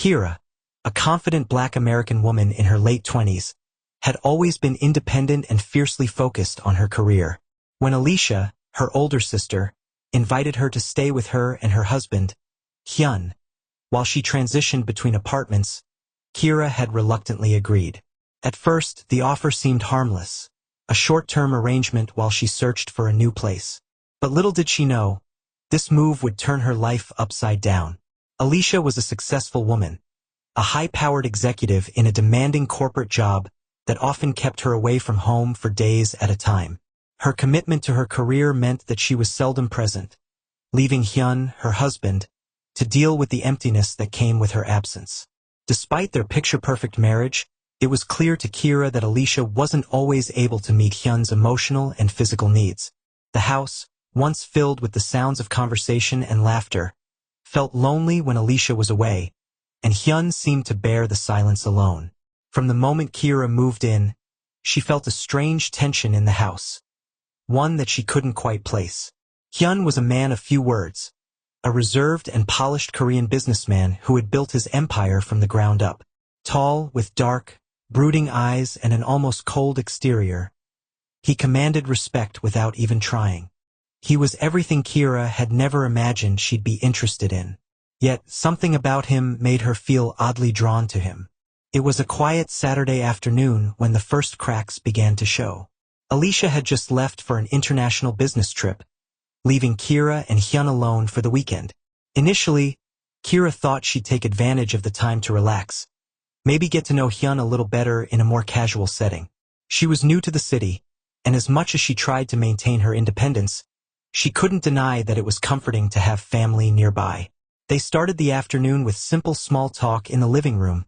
Kiera, a confident Black American woman in her late 20s, had always been independent and fiercely focused on her career. When Alicia, her older sister, invited her to stay with her and her husband, Hyun, while she transitioned between apartments, Kiera had reluctantly agreed. At first, the offer seemed harmless, a short-term arrangement while she searched for a new place. But little did she know, this move would turn her life upside down. Alicia was a successful woman, a high-powered executive in a demanding corporate job that often kept her away from home for days at a time. Her commitment to her career meant that she was seldom present, leaving Hyun, her husband, to deal with the emptiness that came with her absence. Despite their picture-perfect marriage, it was clear to Kiera that Alicia wasn't always able to meet Hyun's emotional and physical needs. The house, once filled with the sounds of conversation and laughter, felt lonely when Alicia was away, and Hyun seemed to bear the silence alone. From the moment Kiera moved in, she felt a strange tension in the house, one that she couldn't quite place. Hyun was a man of few words, a reserved and polished Korean businessman who had built his empire from the ground up. Tall, with dark, brooding eyes and an almost cold exterior, he commanded respect without even trying. He was everything Kiera had never imagined she'd be interested in. Yet something about him made her feel oddly drawn to him. It was a quiet Saturday afternoon when the first cracks began to show. Alicia had just left for an international business trip, leaving Kiera and Hyun alone for the weekend. Initially, Kiera thought she'd take advantage of the time to relax, maybe get to know Hyun a little better in a more casual setting. She was new to the city, and as much as she tried to maintain her independence, she couldn't deny that it was comforting to have family nearby. They started the afternoon with simple small talk in the living room,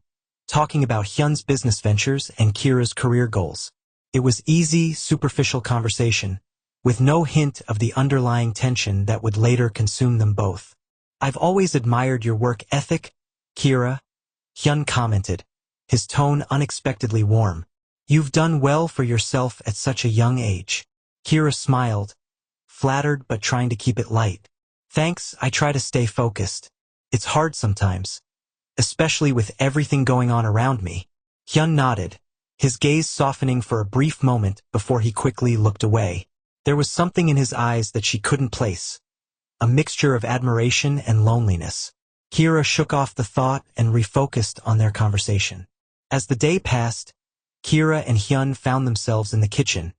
talking about Hyun's business ventures and Kiera's career goals. It was easy, superficial conversation, with no hint of the underlying tension that would later consume them both. "I've always admired your work ethic, Kiera," Hyun commented, his tone unexpectedly warm. "You've done well for yourself at such a young age." Kiera smiled, flattered but trying to keep it light. "Thanks, I try to stay focused. It's hard sometimes, especially with everything going on around me." Hyun nodded, his gaze softening for a brief moment before he quickly looked away. There was something in his eyes that she couldn't place, a mixture of admiration and loneliness. Kiera shook off the thought and refocused on their conversation. As the day passed, Kiera and Hyun found themselves in the kitchen,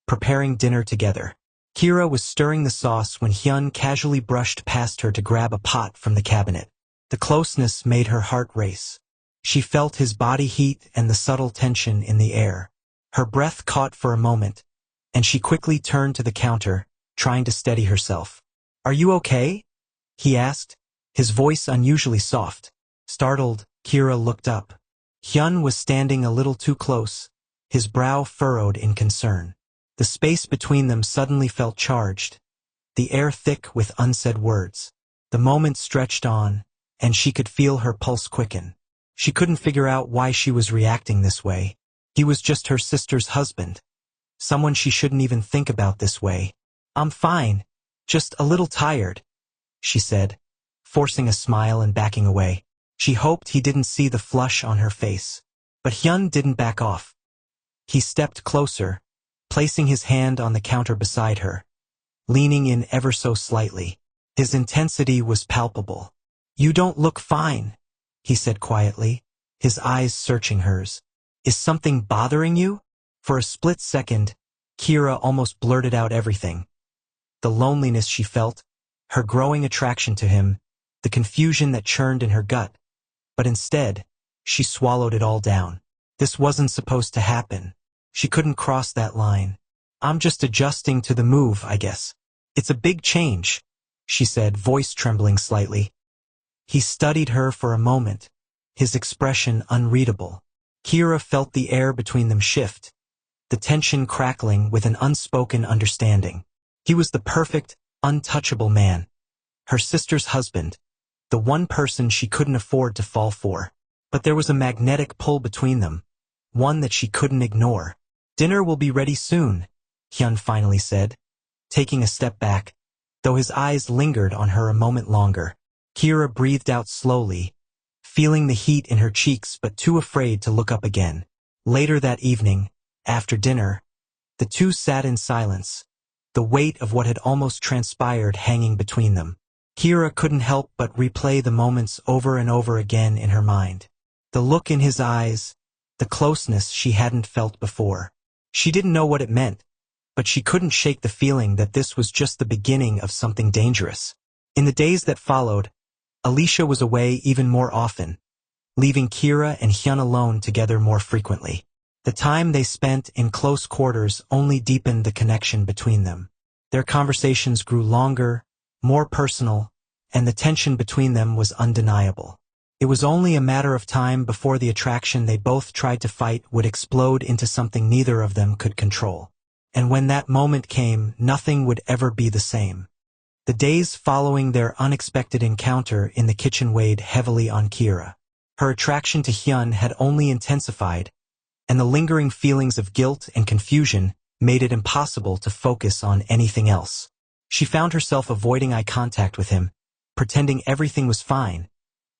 preparing dinner together. Kiera was stirring the sauce when Hyun casually brushed past her to grab a pot from the cabinet. The closeness made her heart race. She felt his body heat and the subtle tension in the air. Her breath caught for a moment, and she quickly turned to the counter, trying to steady herself. "Are you okay?" he asked, his voice unusually soft. Startled, Kiera looked up. Hyun was standing a little too close, his brow furrowed in concern. The space between them suddenly felt charged, the air thick with unsaid words. The moment stretched on, and she could feel her pulse quicken. She couldn't figure out why she was reacting this way. He was just her sister's husband, someone she shouldn't even think about this way. "I'm fine, just a little tired," she said, forcing a smile and backing away. She hoped he didn't see the flush on her face. But Hyun didn't back off. He stepped closer, placing his hand on the counter beside her, leaning in ever so slightly. His intensity was palpable. "You don't look fine," he said quietly, his eyes searching hers. "Is something bothering you?" For a split second, Kiera almost blurted out everything. The loneliness she felt, her growing attraction to him, the confusion that churned in her gut. But instead, she swallowed it all down. This wasn't supposed to happen. She couldn't cross that line. "I'm just adjusting to the move, I guess. It's a big change," she said, voice trembling slightly. He studied her for a moment, his expression unreadable. Kiera felt the air between them shift, the tension crackling with an unspoken understanding. He was the perfect, untouchable man, her sister's husband, the one person she couldn't afford to fall for. But there was a magnetic pull between them, one that she couldn't ignore. "Dinner will be ready soon," Hyun finally said, taking a step back, though his eyes lingered on her a moment longer. Kiera breathed out slowly, feeling the heat in her cheeks but too afraid to look up again. Later that evening, after dinner, the two sat in silence, the weight of what had almost transpired hanging between them. Kiera couldn't help but replay the moments over and over again in her mind. The look in his eyes, the closeness she hadn't felt before. She didn't know what it meant, but she couldn't shake the feeling that this was just the beginning of something dangerous. In the days that followed, Alicia was away even more often, leaving Kiera and Hyun alone together more frequently. The time they spent in close quarters only deepened the connection between them. Their conversations grew longer, more personal, and the tension between them was undeniable. It was only a matter of time before the attraction they both tried to fight would explode into something neither of them could control. And when that moment came, nothing would ever be the same. The days following their unexpected encounter in the kitchen weighed heavily on Kiera. Her attraction to Hyun had only intensified, and the lingering feelings of guilt and confusion made it impossible to focus on anything else. She found herself avoiding eye contact with him, pretending everything was fine.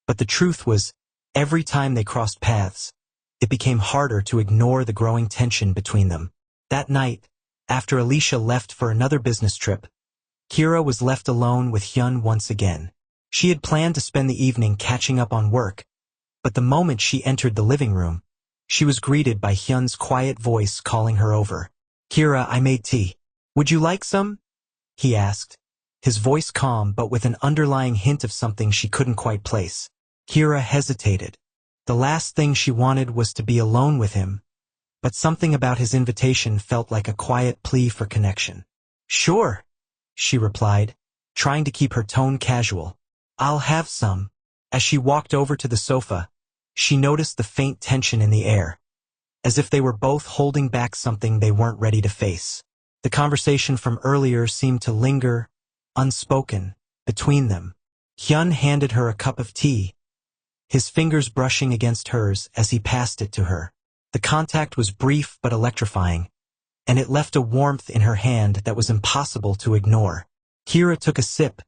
But the truth was, every time they crossed paths, it became harder to ignore the growing tension between them. That night, after Alicia left for another business trip, Kiera was left alone with Hyun once again. She had planned to spend the evening catching up on work, but the moment she entered the living room, she was greeted by Hyun's quiet voice calling her over. "Kiera, I made tea. Would you like some?" he asked, his voice calm but with an underlying hint of something she couldn't quite place. Kiera hesitated. The last thing she wanted was to be alone with him, but something about his invitation felt like a quiet plea for connection. "Sure," she replied, trying to keep her tone casual. "I'll have some." As she walked over to the sofa, she noticed the faint tension in the air, as if they were both holding back something they weren't ready to face. The conversation from earlier seemed to linger, unspoken, between them. Hyun handed her a cup of tea, his fingers brushing against hers as he passed it to her. The contact was brief but electrifying, and it left a warmth in her hand that was impossible to ignore. Kiera took a sip,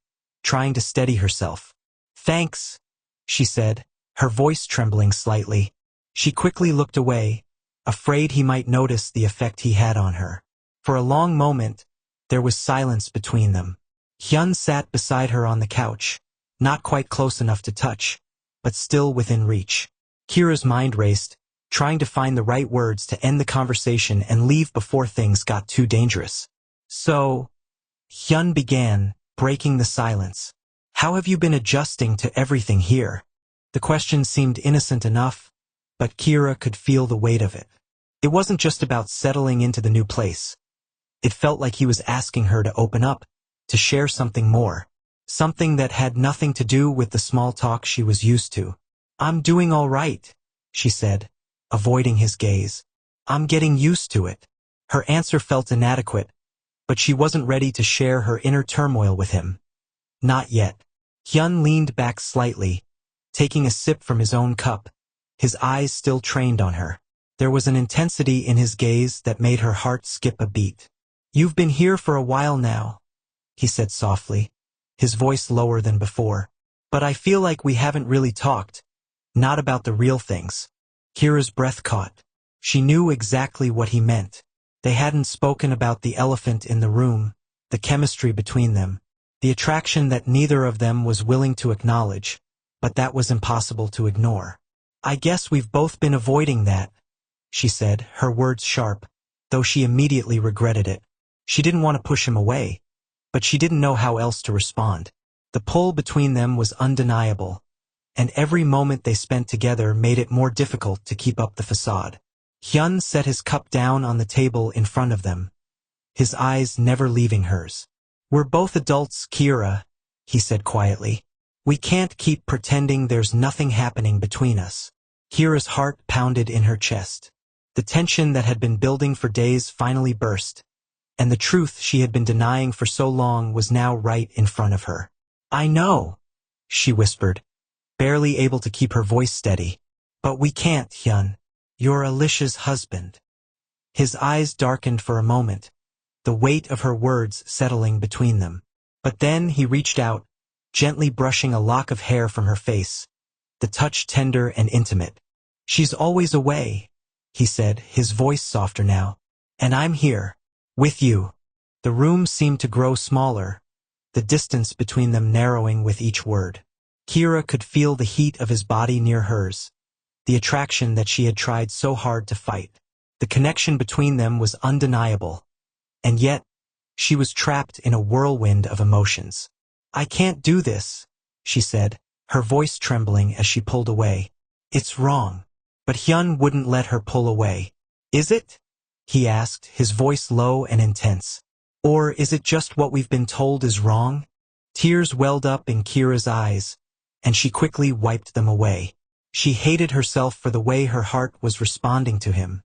trying to steady herself. "Thanks," she said, her voice trembling slightly. She quickly looked away, afraid he might notice the effect he had on her. For a long moment, there was silence between them. Hyun sat beside her on the couch, not quite close enough to touch, but still within reach. Kiera's mind raced, trying to find the right words to end the conversation and leave before things got too dangerous. "So," Hyun began, breaking the silence, "how have you been adjusting to everything here?" The question seemed innocent enough, but Kiera could feel the weight of it. It wasn't just about settling into the new place. It felt like he was asking her to open up, to share something more, something that had nothing to do with the small talk she was used to. "I'm doing all right," she said, avoiding his gaze. "I'm getting used to it." Her answer felt inadequate, but she wasn't ready to share her inner turmoil with him. Not yet. Hyun leaned back slightly, taking a sip from his own cup, his eyes still trained on her. There was an intensity in his gaze that made her heart skip a beat. "You've been here for a while now," he said softly, his voice lower than before. "But I feel like we haven't really talked, not about the real things." Kiera's breath caught. She knew exactly what he meant. They hadn't spoken about the elephant in the room, the chemistry between them, the attraction that neither of them was willing to acknowledge, but that was impossible to ignore. "I guess we've both been avoiding that," she said, her words sharp, though she immediately regretted it. She didn't want to push him away, but she didn't know how else to respond. The pull between them was undeniable, and every moment they spent together made it more difficult to keep up the facade. Hyun set his cup down on the table in front of them, his eyes never leaving hers. "We're both adults, Kiera," he said quietly. "We can't keep pretending there's nothing happening between us." Kiera's heart pounded in her chest. The tension that had been building for days finally burst, and the truth she had been denying for so long was now right in front of her. "I know," she whispered, barely able to keep her voice steady. "But we can't, Hyun. You're Alicia's husband." His eyes darkened for a moment, the weight of her words settling between them. But then he reached out, gently brushing a lock of hair from her face, the touch tender and intimate. "She's always away," he said, his voice softer now. "And I'm here. With you." The room seemed to grow smaller, the distance between them narrowing with each word. Kiera could feel the heat of his body near hers, the attraction that she had tried so hard to fight. The connection between them was undeniable, and yet, she was trapped in a whirlwind of emotions. "I can't do this," she said, her voice trembling as she pulled away. "It's wrong." But Hyun wouldn't let her pull away. "Is it?" he asked, his voice low and intense. "Or is it just what we've been told is wrong?" Tears welled up in Kiera's eyes, and she quickly wiped them away. She hated herself for the way her heart was responding to him,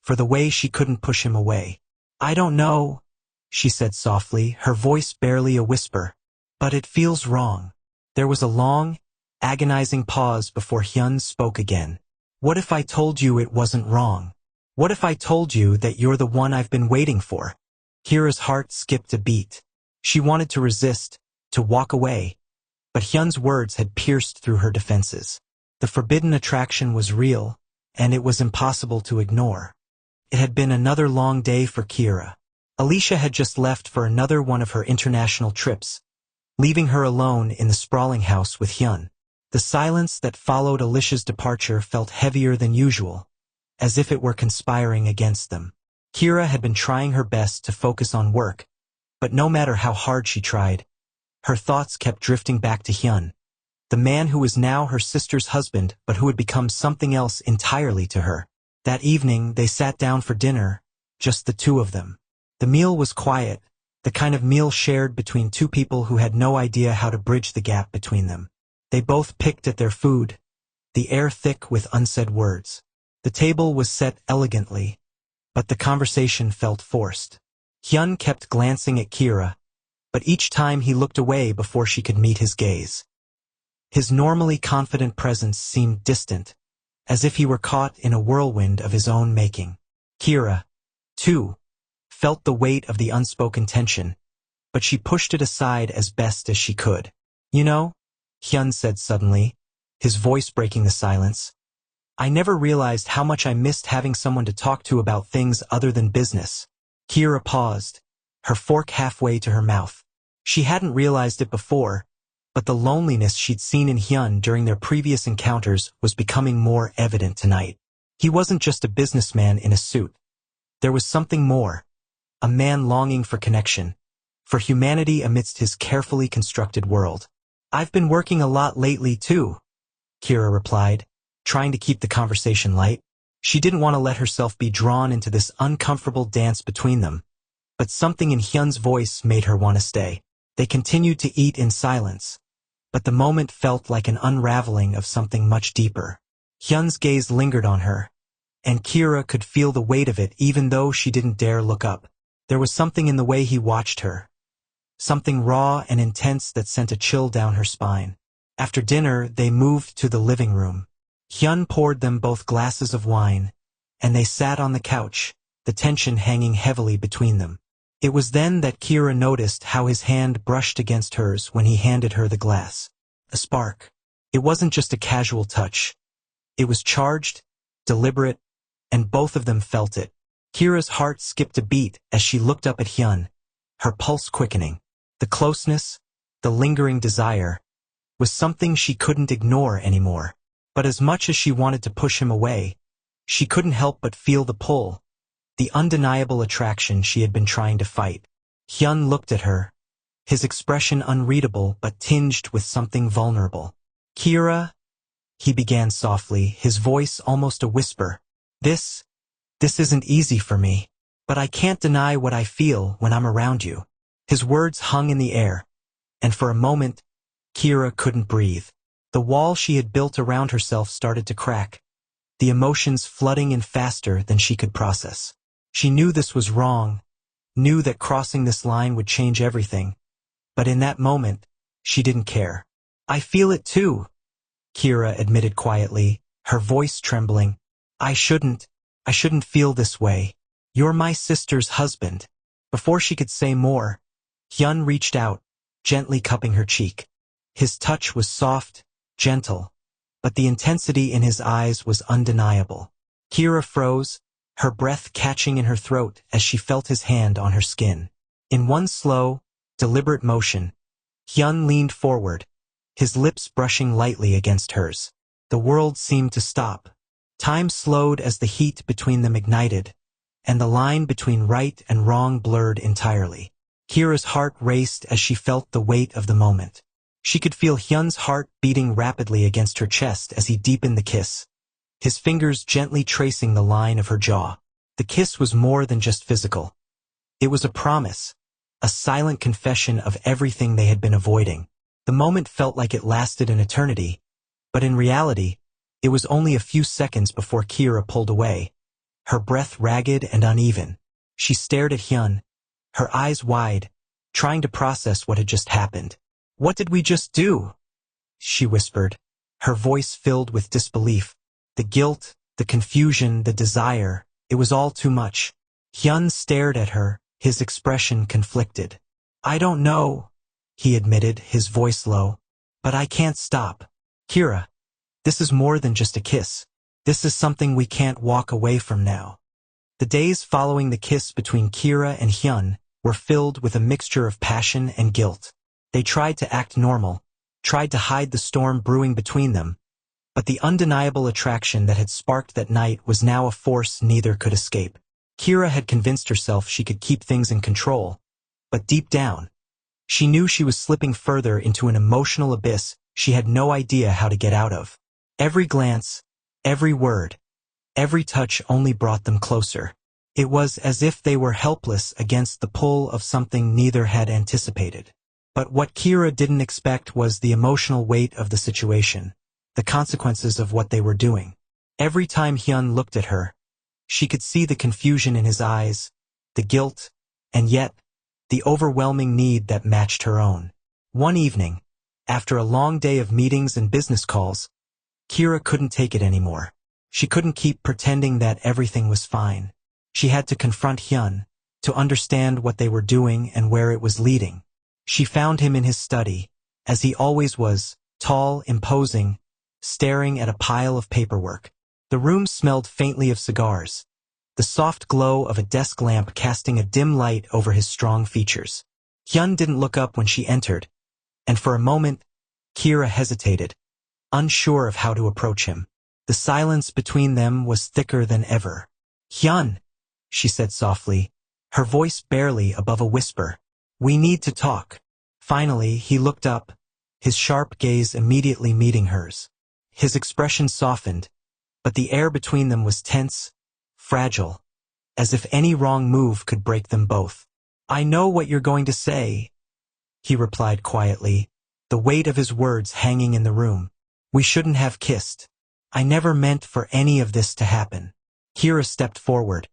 for the way she couldn't push him away. "I don't know," she said softly, her voice barely a whisper. "But it feels wrong." There was a long, agonizing pause before Hyun spoke again. "What if I told you it wasn't wrong? What if I told you that you're the one I've been waiting for?" Kiera's heart skipped a beat. She wanted to resist, to walk away, but Hyun's words had pierced through her defenses. The forbidden attraction was real, and it was impossible to ignore. It had been another long day for Kiera. Alicia had just left for another one of her international trips, leaving her alone in the sprawling house with Hyun. The silence that followed Alicia's departure felt heavier than usual, as if it were conspiring against them. Kiera had been trying her best to focus on work, but no matter how hard she tried, her thoughts kept drifting back to Hyun, the man who was now her sister's husband but who had become something else entirely to her. That evening they sat down for dinner, just the two of them. The meal was quiet, the kind of meal shared between two people who had no idea how to bridge the gap between them. They both picked at their food, the air thick with unsaid words. The table was set elegantly, but the conversation felt forced. Hyun kept glancing at Kiera, but each time he looked away before she could meet his gaze. His normally confident presence seemed distant, as if he were caught in a whirlwind of his own making. Kiera, too, felt the weight of the unspoken tension, but she pushed it aside as best as she could. "You know," Hyun said suddenly, his voice breaking the silence, "I never realized how much I missed having someone to talk to about things other than business." Kiera paused, her fork halfway to her mouth. She hadn't realized it before, but the loneliness she'd seen in Hyun during their previous encounters was becoming more evident tonight. He wasn't just a businessman in a suit. There was something more, a man longing for connection, for humanity amidst his carefully constructed world. "I've been working a lot lately too," Kiera replied, trying to keep the conversation light. She didn't want to let herself be drawn into this uncomfortable dance between them, but something in Hyun's voice made her want to stay. They continued to eat in silence, but the moment felt like an unraveling of something much deeper. Hyun's gaze lingered on her, and Kiera could feel the weight of it even though she didn't dare look up. There was something in the way he watched her, something raw and intense that sent a chill down her spine. After dinner, they moved to the living room. Hyun poured them both glasses of wine, and they sat on the couch, the tension hanging heavily between them. It was then that Kiera noticed how his hand brushed against hers when he handed her the glass. A spark. It wasn't just a casual touch. It was charged, deliberate, and both of them felt it. Kiera's heart skipped a beat as she looked up at Hyun, her pulse quickening. The closeness, the lingering desire, was something she couldn't ignore anymore. But as much as she wanted to push him away, she couldn't help but feel the pull, the undeniable attraction she had been trying to fight. Hyun looked at her, his expression unreadable but tinged with something vulnerable. "Kiera," he began softly, his voice almost a whisper. This isn't easy for me, but I can't deny what I feel when I'm around you." His words hung in the air, and for a moment, Kiera couldn't breathe. The wall she had built around herself started to crack, the emotions flooding in faster than she could process. She knew this was wrong, knew that crossing this line would change everything, but in that moment, she didn't care. "I feel it too," Kiera admitted quietly, her voice trembling. I shouldn't feel this way. You're my sister's husband." Before she could say more, Hyun reached out, gently cupping her cheek. His touch was soft, gentle, but the intensity in his eyes was undeniable. Kiera froze, her breath catching in her throat as she felt his hand on her skin. In one slow, deliberate motion, Hyun leaned forward, his lips brushing lightly against hers. The world seemed to stop. Time slowed as the heat between them ignited, and the line between right and wrong blurred entirely. Kiera's heart raced as she felt the weight of the moment. She could feel Hyun's heart beating rapidly against her chest as he deepened the kiss, his fingers gently tracing the line of her jaw. The kiss was more than just physical. It was a promise, a silent confession of everything they had been avoiding. The moment felt like it lasted an eternity, but in reality, it was only a few seconds before Kiera pulled away, her breath ragged and uneven. She stared at Hyun, her eyes wide, trying to process what had just happened. "What did we just do?" she whispered, her voice filled with disbelief. The guilt, the confusion, the desire, it was all too much. Hyun stared at her, his expression conflicted. "I don't know," he admitted, his voice low, "but I can't stop. Kiera, this is more than just a kiss. This is something we can't walk away from now." The days following the kiss between Kiera and Hyun were filled with a mixture of passion and guilt. They tried to act normal, tried to hide the storm brewing between them, but the undeniable attraction that had sparked that night was now a force neither could escape. Kiera had convinced herself she could keep things in control, but deep down, she knew she was slipping further into an emotional abyss she had no idea how to get out of. Every glance, every word, every touch only brought them closer. It was as if they were helpless against the pull of something neither had anticipated. But what Kiera didn't expect was the emotional weight of the situation, the consequences of what they were doing. Every time Hyun looked at her, she could see the confusion in his eyes, the guilt, and yet, the overwhelming need that matched her own. One evening, after a long day of meetings and business calls, Kiera couldn't take it anymore. She couldn't keep pretending that everything was fine. She had to confront Hyun, to understand what they were doing and where it was leading. She found him in his study, as he always was, tall, imposing, staring at a pile of paperwork. The room smelled faintly of cigars, the soft glow of a desk lamp casting a dim light over his strong features. Hyun didn't look up when she entered, and for a moment, Kiera hesitated, unsure of how to approach him. The silence between them was thicker than ever. "Hyun," she said softly, her voice barely above a whisper. "We need to talk." Finally, he looked up, his sharp gaze immediately meeting hers. His expression softened, but the air between them was tense, fragile, as if any wrong move could break them both. "I know what you're going to say," he replied quietly, the weight of his words hanging in the room. "We shouldn't have kissed. I never meant for any of this to happen." Kiera stepped forward,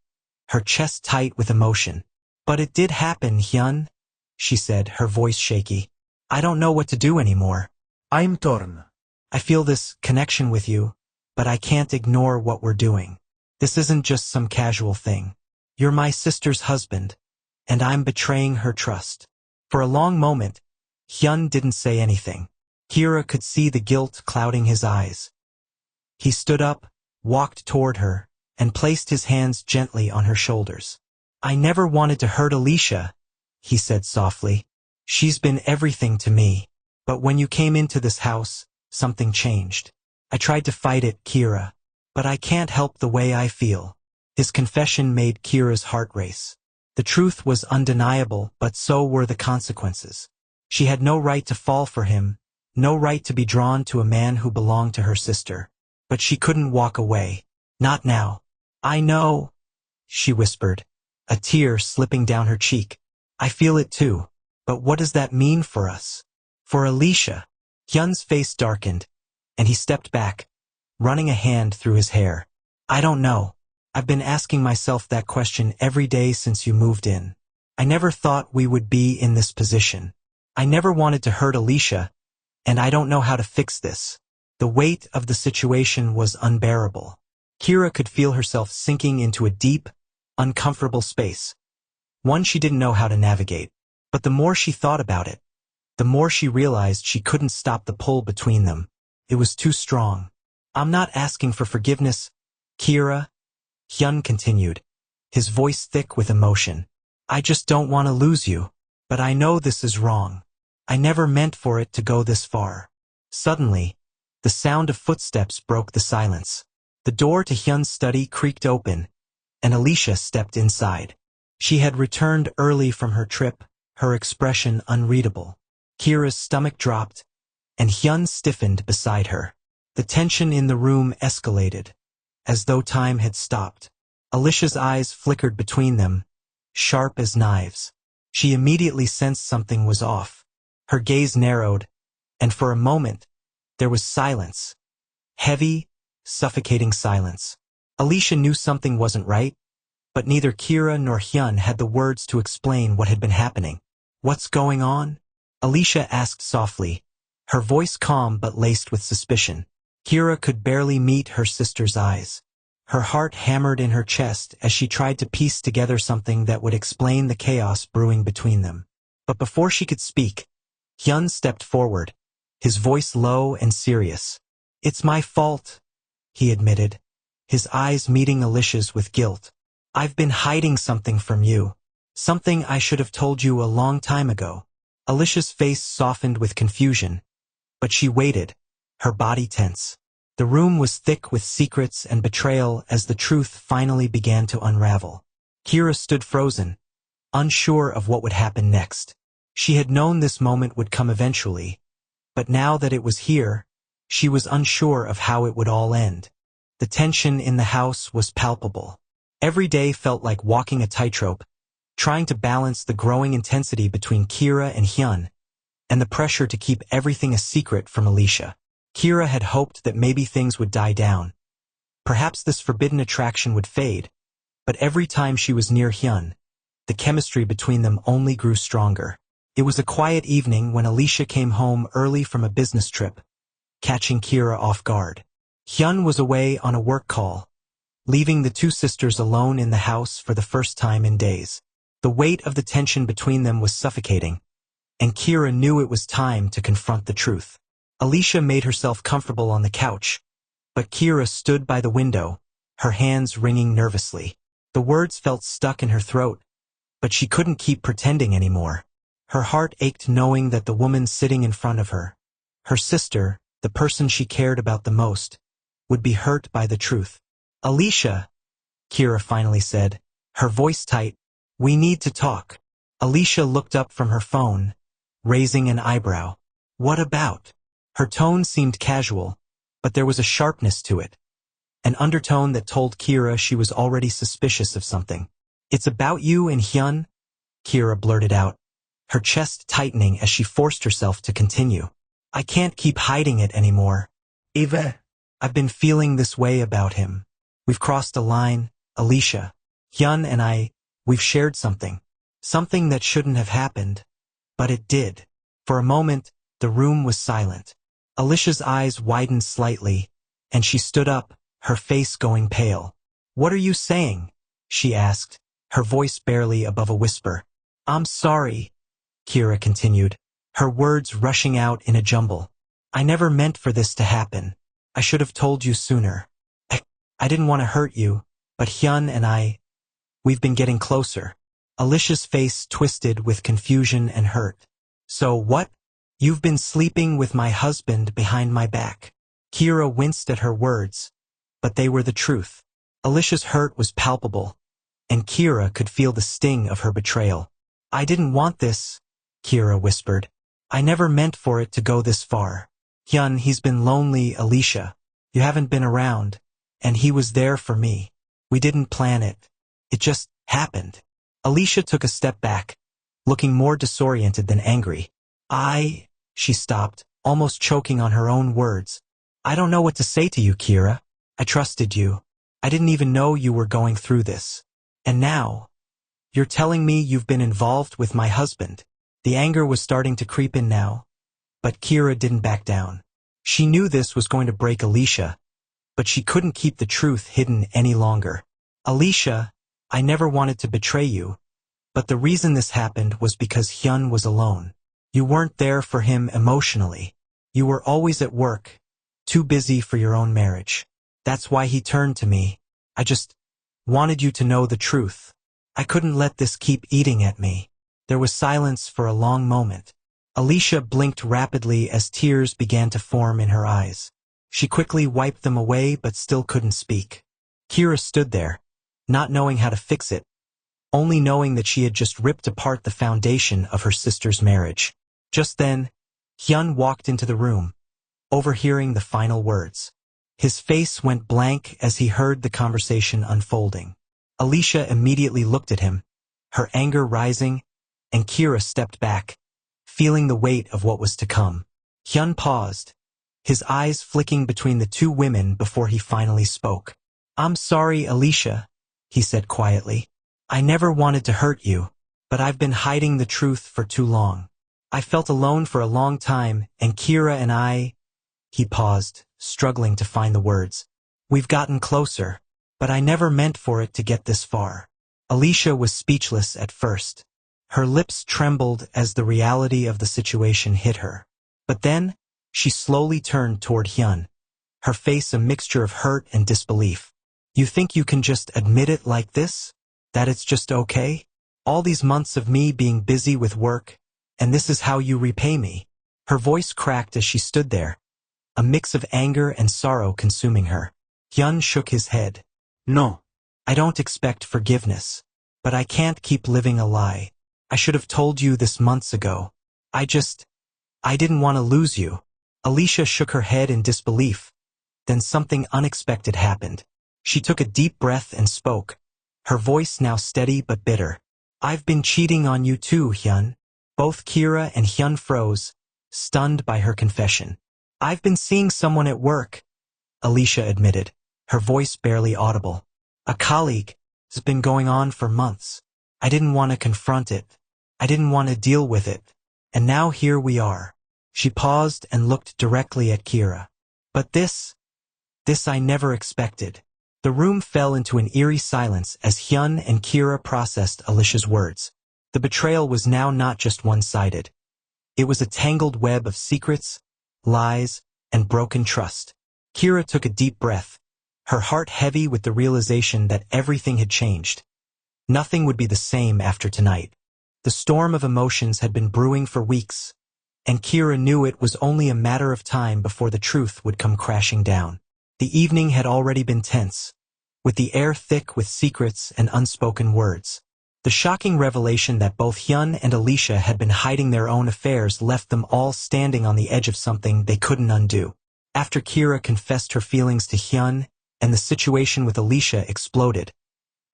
her chest tight with emotion. "But it did happen, Hyun," she said, her voice shaky. "I don't know what to do anymore. I'm torn. I feel this connection with you, but I can't ignore what we're doing. This isn't just some casual thing. You're my sister's husband, and I'm betraying her trust." For a long moment, Hyun didn't say anything. Kiera could see the guilt clouding his eyes. He stood up, walked toward her, and placed his hands gently on her shoulders. "I never wanted to hurt Alicia," he said softly. "She's been everything to me. But when you came into this house, something changed. I tried to fight it, Kiera, but I can't help the way I feel." His confession made Kiera's heart race. The truth was undeniable, but so were the consequences. She had no right to fall for him, no right to be drawn to a man who belonged to her sister. But she couldn't walk away. Not now. "I know," she whispered, a tear slipping down her cheek. "I feel it too. But what does that mean for us? For Alicia?" Hyun's face darkened, and he stepped back, running a hand through his hair. "I don't know. I've been asking myself that question every day since you moved in. I never thought we would be in this position. I never wanted to hurt Alicia, and I don't know how to fix this." The weight of the situation was unbearable. Kiera could feel herself sinking into a deep, uncomfortable space, one she didn't know how to navigate. But the more she thought about it, the more she realized she couldn't stop the pull between them. It was too strong. I'm not asking for forgiveness, Kiera, Hyun continued, his voice thick with emotion. I just don't want to lose you. But I know this is wrong. I never meant for it to go this far. Suddenly, the sound of footsteps broke the silence. The door to Hyun's study creaked open, and Alicia stepped inside. She had returned early from her trip, her expression unreadable. Kiera's stomach dropped, and Hyun stiffened beside her. The tension in the room escalated, as though time had stopped. Alicia's eyes flickered between them, sharp as knives. She immediately sensed something was off. Her gaze narrowed, and for a moment, there was silence. Heavy, suffocating silence. Alicia knew something wasn't right, but neither Kiera nor Hyun had the words to explain what had been happening. What's going on? Alicia asked softly, her voice calm but laced with suspicion. Kiera could barely meet her sister's eyes. Her heart hammered in her chest as she tried to piece together something that would explain the chaos brewing between them. But before she could speak, Hyun stepped forward, his voice low and serious. It's my fault, he admitted, his eyes meeting Alicia's with guilt. I've been hiding something from you. Something I should have told you a long time ago. Alicia's face softened with confusion, but she waited, her body tense. The room was thick with secrets and betrayal as the truth finally began to unravel. Kiera stood frozen, unsure of what would happen next. She had known this moment would come eventually, but now that it was here, she was unsure of how it would all end. The tension in the house was palpable. Every day felt like walking a tightrope, trying to balance the growing intensity between Kiera and Hyun, and the pressure to keep everything a secret from Alicia. Kiera had hoped that maybe things would die down. Perhaps this forbidden attraction would fade, but every time she was near Hyun, the chemistry between them only grew stronger. It was a quiet evening when Alicia came home early from a business trip, catching Kiera off guard. Hyun was away on a work call, leaving the two sisters alone in the house for the first time in days. The weight of the tension between them was suffocating, and Kiera knew it was time to confront the truth. Alicia made herself comfortable on the couch, but Kiera stood by the window, her hands wringing nervously. The words felt stuck in her throat, but she couldn't keep pretending anymore. Her heart ached knowing that the woman sitting in front of her, her sister, the person she cared about the most, would be hurt by the truth. Alicia, Kiera finally said, her voice tight, we need to talk. Alicia looked up from her phone, raising an eyebrow. What about? Her tone seemed casual, but there was a sharpness to it, an undertone that told Kiera she was already suspicious of something. It's about you and Hyun, Kiera blurted out, her chest tightening as she forced herself to continue. I can't keep hiding it anymore. Eva, I've been feeling this way about him. We've crossed a line, Alicia. Hyun and we've shared something. Something that shouldn't have happened, but it did. For a moment, the room was silent. Alicia's eyes widened slightly, and she stood up, her face going pale. What are you saying? She asked, her voice barely above a whisper. I'm sorry, Kiera continued, her words rushing out in a jumble. I never meant for this to happen. I should have told you sooner. I didn't want to hurt you, but Hyun and we've been getting closer. Alicia's face twisted with confusion and hurt. So what? You've been sleeping with my husband behind my back. Kiera winced at her words, but they were the truth. Alicia's hurt was palpable, and Kiera could feel the sting of her betrayal. I didn't want this, Kiera whispered. I never meant for it to go this far. Hyun, he's been lonely, Alicia. You haven't been around, and he was there for me. We didn't plan it. It just happened. Alicia took a step back, looking more disoriented than angry. She stopped, almost choking on her own words. I don't know what to say to you, Kiera. I trusted you. I didn't even know you were going through this. And now, you're telling me you've been involved with my husband. The anger was starting to creep in now, but Kiera didn't back down. She knew this was going to break Alicia, but she couldn't keep the truth hidden any longer. Alicia, I never wanted to betray you, but the reason this happened was because Hyun was alone. You weren't there for him emotionally. You were always at work, Too busy for your own marriage. That's why he turned to me. I just wanted you to know the truth. I couldn't let this keep eating at me. There was silence for a long moment. Alicia blinked rapidly as tears began to form in her eyes. She quickly wiped them away but still couldn't speak. Kiera stood there, not knowing how to fix it, only knowing that she had just ripped apart the foundation of her sister's marriage. Just then, Hyun walked into the room, overhearing the final words. His face went blank as he heard the conversation unfolding. Alicia immediately looked at him, her anger rising, and Kiera stepped back, feeling the weight of what was to come. Hyun paused, his eyes flicking between the two women before he finally spoke. "I'm sorry, Alicia," he said quietly. "I never wanted to hurt you, but I've been hiding the truth for too long. I felt alone for a long time, and Kiera and I—" He paused, struggling to find the words. "We've gotten closer, but I never meant for it to get this far." Alicia was speechless at first. Her lips trembled as the reality of the situation hit her. But then, she slowly turned toward Hyun, her face a mixture of hurt and disbelief. "You think you can just admit it like this? That it's just okay? All these months of me being busy with work, and this is how you repay me?" Her voice cracked as she stood there, a mix of anger and sorrow consuming her. Hyun shook his head. "No. I don't expect forgiveness. But I can't keep living a lie. I should have told you this months ago. I didn't want to lose you." Alicia shook her head in disbelief. Then something unexpected happened. She took a deep breath and spoke, her voice now steady but bitter. "I've been cheating on you too, Hyun." Both Kiera and Hyun froze, stunned by her confession. "I've been seeing someone at work," Alicia admitted, her voice barely audible. "A colleague. It's been going on for months. I didn't want to confront it. I didn't want to deal with it. And now here we are." She paused and looked directly at Kiera. "But this I never expected." The room fell into an eerie silence as Hyun and Kiera processed Alicia's words. The betrayal was now not just one-sided. It was a tangled web of secrets, lies, and broken trust. Kiera took a deep breath, her heart heavy with the realization that everything had changed. Nothing would be the same after tonight. The storm of emotions had been brewing for weeks, and Kiera knew it was only a matter of time before the truth would come crashing down. The evening had already been tense, with the air thick with secrets and unspoken words. The shocking revelation that both Hyun and Alicia had been hiding their own affairs left them all standing on the edge of something they couldn't undo. After Kiera confessed her feelings to Hyun, and the situation with Alicia exploded,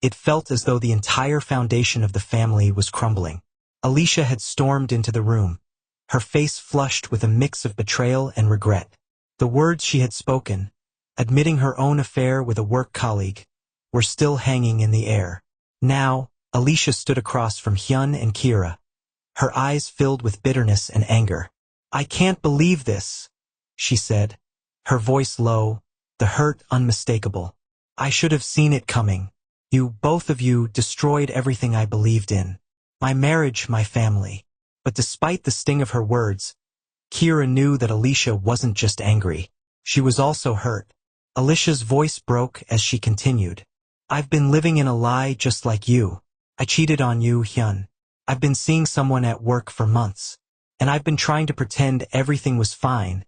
it felt as though the entire foundation of the family was crumbling. Alicia had stormed into the room, her face flushed with a mix of betrayal and regret. The words she had spoken, admitting her own affair with a work colleague, were still hanging in the air. Now, Alicia stood across from Hyun and Kiera, her eyes filled with bitterness and anger. "I can't believe this," she said, her voice low, the hurt unmistakable. "I should have seen it coming. You, both of you, destroyed everything I believed in. My marriage, my family." But despite the sting of her words, Kiera knew that Alicia wasn't just angry. She was also hurt. Alicia's voice broke as she continued. "I've been living in a lie just like you. I cheated on you, Hyun. I've been seeing someone at work for months. And I've been trying to pretend everything was fine,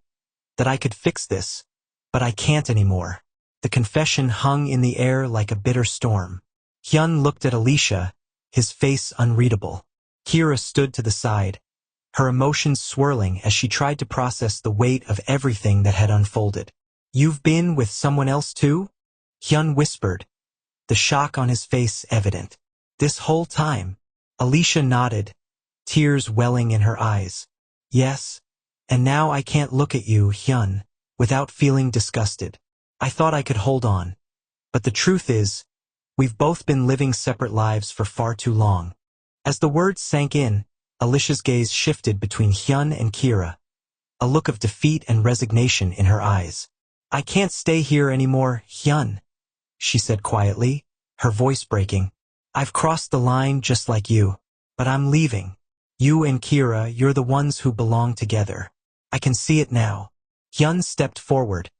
that I could fix this, but I can't anymore." The confession hung in the air like a bitter storm. Hyun looked at Alicia, his face unreadable. Kiera stood to the side, her emotions swirling as she tried to process the weight of everything that had unfolded. "You've been with someone else too?" Hyun whispered, the shock on his face evident. "This whole time?" Alicia nodded, tears welling in her eyes. "Yes, and now I can't look at you, Hyun, without feeling disgusted. I thought I could hold on. But the truth is, we've both been living separate lives for far too long." As the words sank in, Alicia's gaze shifted between Hyun and Kiera, a look of defeat and resignation in her eyes. "I can't stay here anymore, Hyun," she said quietly, her voice breaking. "I've crossed the line just like you, but I'm leaving. You and Kiera, you're the ones who belong together. I can see it now. Hyun stepped forward,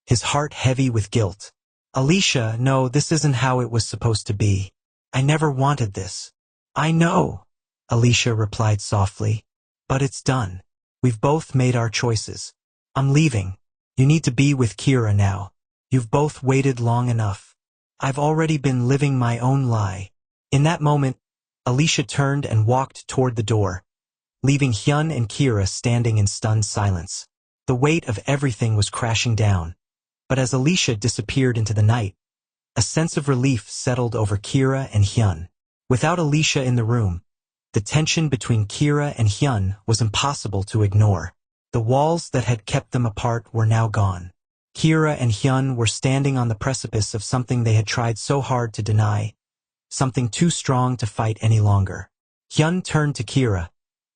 his heart heavy with guilt. Alicia, no, this isn't how it was supposed to be. I never wanted this. I know, Alicia replied softly. But it's done. We've both made our choices. I'm leaving. You need to be with Kiera now. You've both waited long enough. I've already been living my own lie. In that moment, Alicia turned and walked toward the door, leaving Hyun and Kiera standing in stunned silence. The weight of everything was crashing down. But as Alicia disappeared into the night, a sense of relief settled over Kiera and Hyun. Without Alicia in the room, the tension between Kiera and Hyun was impossible to ignore. The walls that had kept them apart were now gone. Kiera and Hyun were standing on the precipice of something they had tried so hard to deny, something too strong to fight any longer. Hyun turned to Kiera,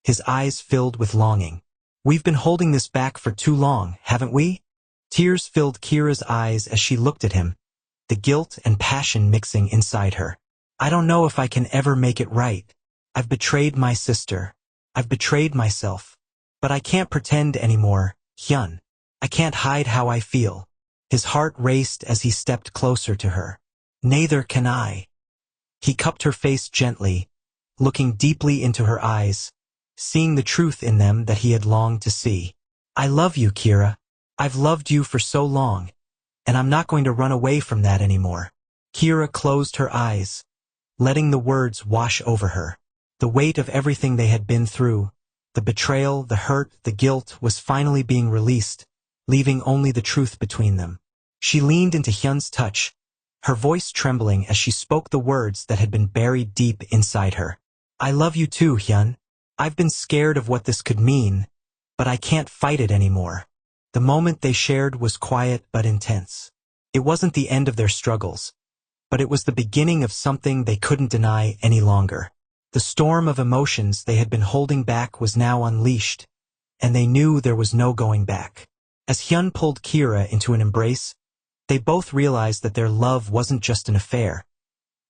his eyes filled with longing. We've been holding this back for too long, haven't we? Tears filled Kiera's eyes as she looked at him, the guilt and passion mixing inside her. I don't know if I can ever make it right. I've betrayed my sister. I've betrayed myself. But I can't pretend anymore, Hyun. I can't hide how I feel. His heart raced as he stepped closer to her. Neither can I. He cupped her face gently, looking deeply into her eyes, seeing the truth in them that he had longed to see. I love you, Kiera. I've loved you for so long, and I'm not going to run away from that anymore. Kiera closed her eyes, letting the words wash over her. The weight of everything they had been through, the betrayal, the hurt, the guilt, was finally being released, leaving only the truth between them. She leaned into Hyun's touch, her voice trembling as she spoke the words that had been buried deep inside her. I love you too, Hyun. I've been scared of what this could mean, but I can't fight it anymore. The moment they shared was quiet but intense. It wasn't the end of their struggles, but it was the beginning of something they couldn't deny any longer. The storm of emotions they had been holding back was now unleashed, and they knew there was no going back. As Hyun pulled Kiera into an embrace, they both realized that their love wasn't just an affair.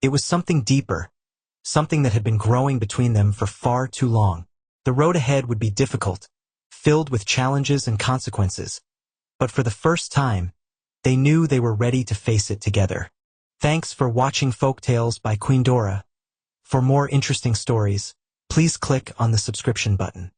It was something deeper, something that had been growing between them for far too long. The road ahead would be difficult, filled with challenges and consequences, but for the first time, they knew they were ready to face it together. Thanks for watching Folktales by Queen Dora. For more interesting stories, please click on the subscription button.